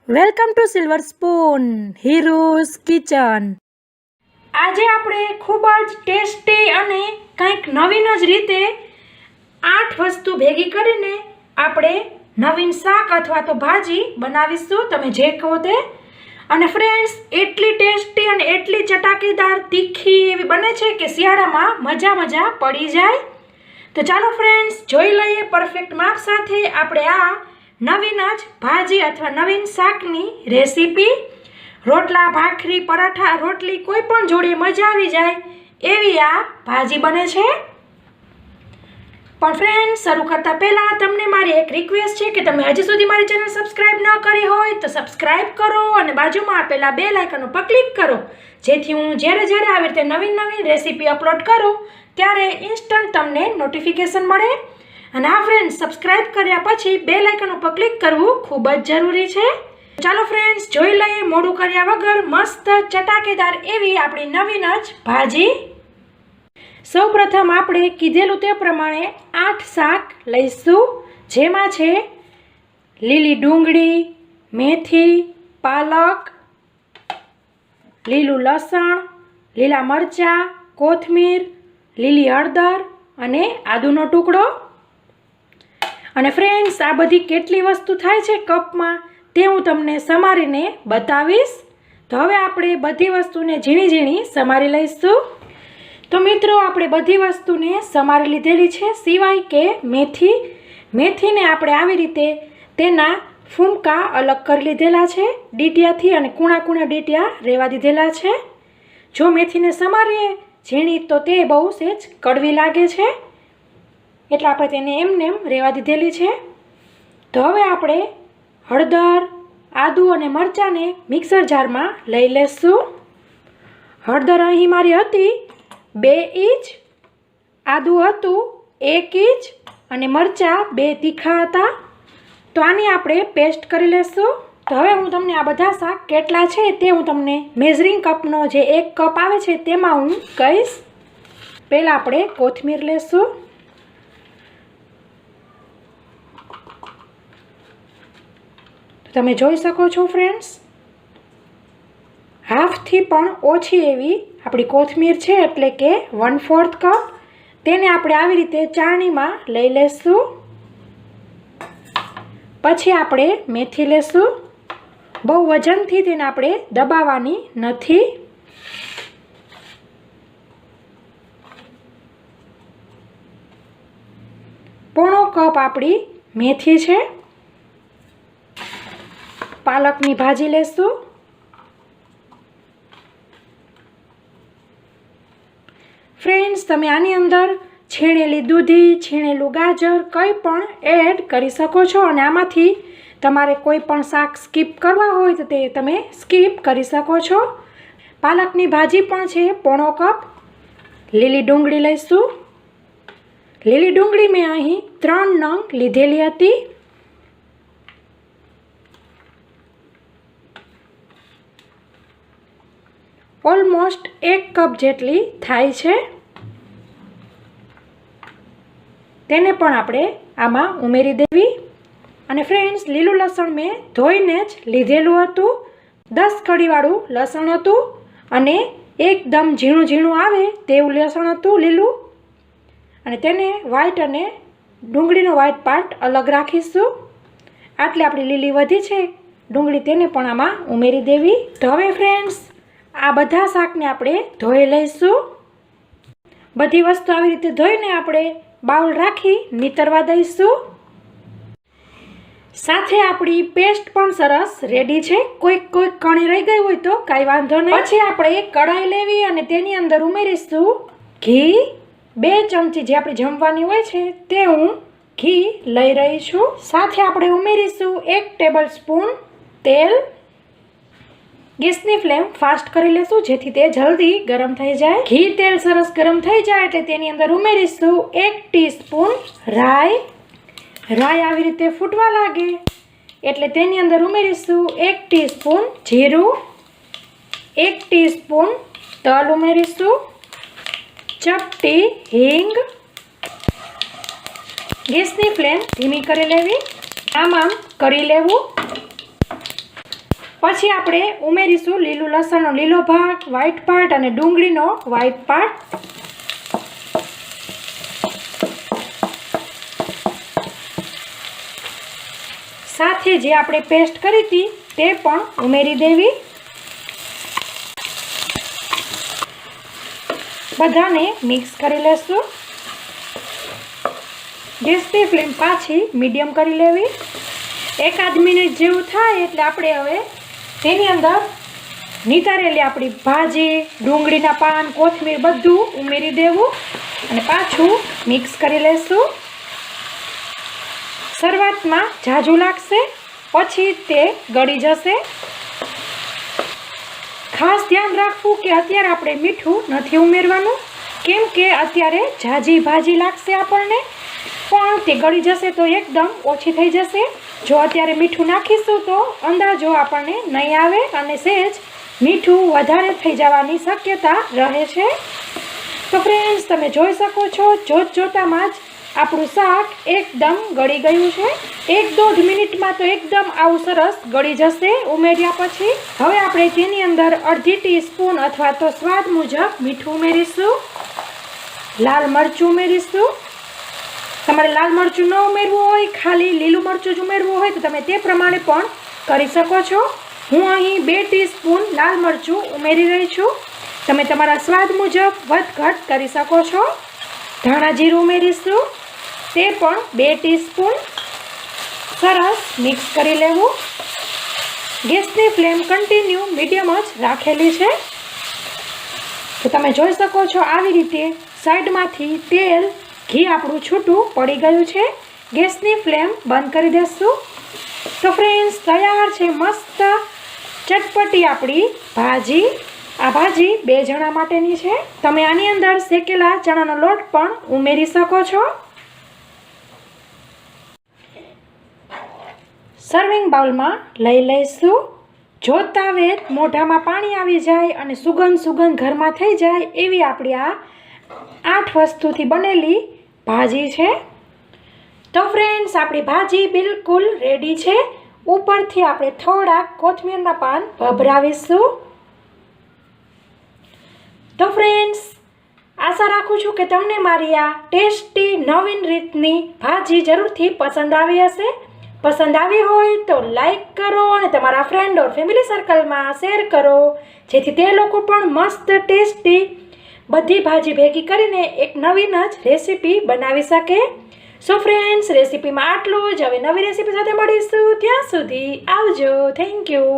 Welcome to silver spoon heroes kitchen. આજે આપણે ખૂબ જ ટેસ્ટી અને કંઈક નવીન જ રીતે 8 વસ્તુ ભેગી કરીને આપણે નવીન શાક અથવા તો ભાજી બનાવીશું, તમે જે કહો તે। અને ફ્રેન્ડ્સ, એટલી ટેસ્ટી અને એટલી ચટાકેદાર તીખી એવી બને છે કે શિયાળામાં મજા પડી જાય। તો ચાલો ફ્રેન્ડ્સ, જોઈ લઈએ પરફેક્ટ માપ સાથે આપણે આ નવીન જ ભાજી અથવા નવીન શાકની રેસીપી। રોટલા, ભાખરી, પરાઠા, રોટલી કોઈ પણ જોડે મજા આવી જાય એવી આ ભાજી બને છે। પણ ફ્રેન્ડ્સ, શરૂ કરતા પહેલા તમને મારી એક રિક્વેસ્ટ છે કે તમે હજી સુધી મારી ચેનલ સબસ્ક્રાઇબ ન કરી હોય તો સબસ્ક્રાઇબ કરો અને બાજુમાં આપેલા બેલ આઇકન ઉપર ક્લિક કરો, જેથી હું જ્યારે આવી રીતે નવીન રેસીપી અપલોડ કરું ત્યારે ઇન્સ્ટન્ટ તમને નોટિફિકેશન મળે। અને આ ફ્રેન્ડ્સ, સબસ્ક્રાઇબ કર્યા પછી બેલ આઇકન ઉપર ક્લિક કરવું ખૂબ જ જરૂરી છે। ચાલો ફ્રેન્ડ્સ, જોઈ લઈએ મોડું કર્યા વગર મસ્ત ચટાકેદાર એવી આપણી નવીન જ ભાજી। સૌપ્રથમ આપણે કીધેલું તે પ્રમાણે 8 શાક લઈશું, જેમાં છે લીલી ડુંગળી, મેથી, પાલક, લીલું લસણ, લીલા મરચાં, કોથમીર, લીલી હળદર અને આદુનો ટુકડો। અને ફ્રેન્ડ્સ, આ બધી કેટલી વસ્તુ થાય છે કપમાં તે હું તમને સમારીને બતાવીશ। તો હવે આપણે બધી વસ્તુને ઝીણી સમારી લઈશું। તો મિત્રો, આપણે બધી વસ્તુને સમારી લીધેલી છે, સિવાય કે મેથીને આપણે આવી રીતે તેના ફૂમકા અલગ કરી લીધેલા છે ડીટિયાથી, અને કૂણા ડીટિયા રહેવા દીધેલા છે। જો મેથીને સમારીએ ઝીણી તો તે બહુ સેજ કડવી લાગે છે, એટલે આપણે તેને એમને રહેવા દીધેલી છે। તો હવે આપણે હળદર, આદુ અને મરચાંને મિક્સર જારમાં લઈ લેશું। હળદર અહીં મારી હતી 2 ઇંચ, આદુ હતું 1 ઇંચ અને મરચાં 2 તીખા હતા। તો આની આપણે પેસ્ટ કરી લેશું। તો હવે હું તમને આ બધા શાક કેટલા છે તે હું તમને મેઝરિંગ કપનો જે 1 કપ આવે છે તેમાં હું કહીશ। પહેલાં આપણે કોથમીર લેશું। તમે જોઈ શકો છો ફ્રેન્ડ્સ, હાફથી પણ ઓછી એવી આપણી કોથમીર છે, એટલે કે 1/4 કપ। તેને આપણે આવી રીતે ચાળણીમાં લઈ લેશું। પછી આપણે મેથી લેશું। બહુ વજનથી તેને આપણે દબાવવાની નથી। પોણો કપ આપણી મેથી છે। પાલકની ભાજી લેશું। ફ્રેન્ડ્સ, તમે આની અંદર છીણેલી દૂધી, છીણેલું ગાજર કંઈ પણ એડ કરી શકો છો, અને આમાંથી તમારે કોઈ પણ શાક સ્કીપ કરવા હોય તો તે તમે સ્કીપ કરી શકો છો। પાલકની ભાજી પણ છે પોણો કપ। લીલી ડુંગળી લઈશું। લીલી ડુંગળી મેં અહીં 3 નંગ લીધેલી હતી। ઓલમોસ્ટ 1 કપ જેટલી થાય છે। તેને પણ આપણે આમાં ઉમેરી દેવી। અને ફ્રેન્ડ્સ, લીલું લસણ મેં ધોઈને જ લીધેલું હતું। 10 કળીવાળું લસણ હતું, અને એકદમ ઝીણું આવે તેવું લસણ હતું લીલું। અને તેને વ્હાઈટ અને ડુંગળીનો વ્હાઈટ પાર્ટ અલગ રાખીશું। આટલી આપણી લીલી વધી છે ડુંગળી, તેને પણ આમાં ઉમેરી દેવી। તો હવે ફ્રેન્ડ્સ, આ બધા શાકને આપણે ધોઈ લઈશું। બધી વસ્તુ આવી રીતે ધોઈને આપણે બાઉલ રાખી નીતરવા દઈશું। સાથે આપણી પેસ્ટ પણ સરસ રેડી છે। કોઈ કણી રહી ગઈ હોય તો કાંઈ વાંધો નહીં। પછી આપણે કઢાઈ લેવી અને તેની અંદર ઉમેરીશું ઘી। 2 ચમચી જે આપણી જમવાની હોય છે તે હું ઘી લઈ રહી છું। સાથે આપણે ઉમેરીશું 1 ટેબલ સ્પૂન તેલ। ગેસની ફ્લેમ ફાસ્ટ કરી લેશું, જેથી તે જલ્દી ગરમ થઈ જાય। ઘી તેલ સરસ ગરમ થઈ જાય એટલે તેની અંદર ઉમેરીશું 1 ટીસ્પૂન રાઈ। રાઈ આવી રીતે ફૂટવા લાગે એટલે તેની અંદર ઉમેરીશું 1 ટીસ્પૂન જીરું, 1 ટીસ્પૂન તલ ઉમેરીશું, ચપટી હિંગ। ગેસની ફ્લેમ ધીમી કરી લેવી, આમ કરી લેવું। પછી આપણે ઉમેરીશું લીલું લસણનો લીલો ભાગ, વ્હાઈટ પાર્ટ અને ડુંગળીનો વ્હાઈટ પાર્ટ. સાથે જે આપણે પેસ્ટ કરી હતી તે પણ ઉમેરી દેવી. બધાને મિક્સ કરી લેશું. ગેસની ફ્લેમ પાછી મીડિયમ કરી લેવી. 1-8 મિનિટ જેવું થાય એટલે આપણે હવે તેની અંદર નીતારેલી આપણી ભાજી, ડુંગળીના પાન, કોથમીર બધું ઉમેરી દેવું અને પાછું મિક્સ કરી લેશું. શરૂઆતમાં ઝાઝું લાગશે, પછી તે ગળી જશે. ખાસ ધ્યાન રાખવું કે અત્યારે આપણે મીઠું નથી ઉમેરવાનું, કેમ કે અત્યારે ઝાઝી ભાજી લાગશે આપણને, પણ તે ગળી જશે તો એકદમ ઓછી થઈ જશે. જો અત્યારે મીઠું નાખીશું તો અંદાજો આપણને નહીં આવે અને સહેજ મીઠું વધારે થઈ જવાની શક્યતા રહે છે. તો ફ્રેન્ડ્સ, તમે જોઈ શકો છો જોતામાં જ આપણું શાક એકદમ ગળી ગયું છે. 1-1.5 મિનિટમાં તો એકદમ આવું સરસ ગળી જશે ઉમેર્યા પછી. હવે આપણે તેની અંદર અડધી ટીસ્પૂન અથવા તો સ્વાદ મુજબ મીઠું ઉમેરીશું. લાલ મરચું ઉમેરીશું. તમારે લાલ મરચું ન ઉમેરવું હોય, ખાલી લીલું મરચું જ ઉમેરવું હોય તો તમે તે પ્રમાણે પણ કરી શકો છો. હું અહીં 2 ટીસ્પૂન લાલ મરચું ઉમેરી રહી છું. તમે તમારા સ્વાદ મુજબ વધઘટ કરી શકો છો. ધાણા જીરું ઉમેરીશું, તે પણ 2 ટીસ્પૂન. સરસ મિક્સ કરી લેવું. ગેસની ફ્લેમ કન્ટિન્યુ મીડિયમ જ રાખેલી છે. તો તમે જોઈ શકો છો આવી રીતે સાઈડમાંથી તેલ, ઘી આપણું છૂટું પડી ગયું છે. ગેસની ફ્લેમ બંધ કરી દેશું. તો ફ્રેન્ડ્સ, તૈયાર છે મસ્ત ચટપટી આપણી ભાજી. આ ભાજી 2 જણા માટેની છે. તમે આની અંદર શેકેલા ચણાનો લોટ પણ ઉમેરી શકો છો. સર્વિંગ બાઉલમાં લઈ લઈશું. જોતા વેત મોઢામાં પાણી આવી જાય અને સુગંધ ઘરમાં થઈ જાય એવી આપણી આ 8 વસ્તુથી બનેલી ભાજી છે. તો ફ્રેન્ડ્સ, આપણી ભાજી બિલકુલ રેડી છે. ઉપરથી આપણે થોડાક કોથમીરના પાન ભભરાવીશું. તો ફ્રેન્ડ્સ, આશા રાખું છું કે તમને મારી આ ટેસ્ટી નવીન રીતની ભાજી જરૂરથી પસંદ આવી હશે. પસંદ આવી હોય તો લાઈક કરો અને તમારા ફ્રેન્ડ ઓર ફેમિલી સર્કલમાં શેર કરો, જેથી તે લોકો પણ મસ્ત ટેસ્ટી બધી ભાજી ભેગી કરીને એક નવીન જ રેસીપી બનાવી શકે. સો ફ્રેન્ડ્સ, રેસીપીમાં આટલું જ. હવે નવી રેસીપી સાથે મળીશું. ત્યાં સુધી આવજો. Thank you.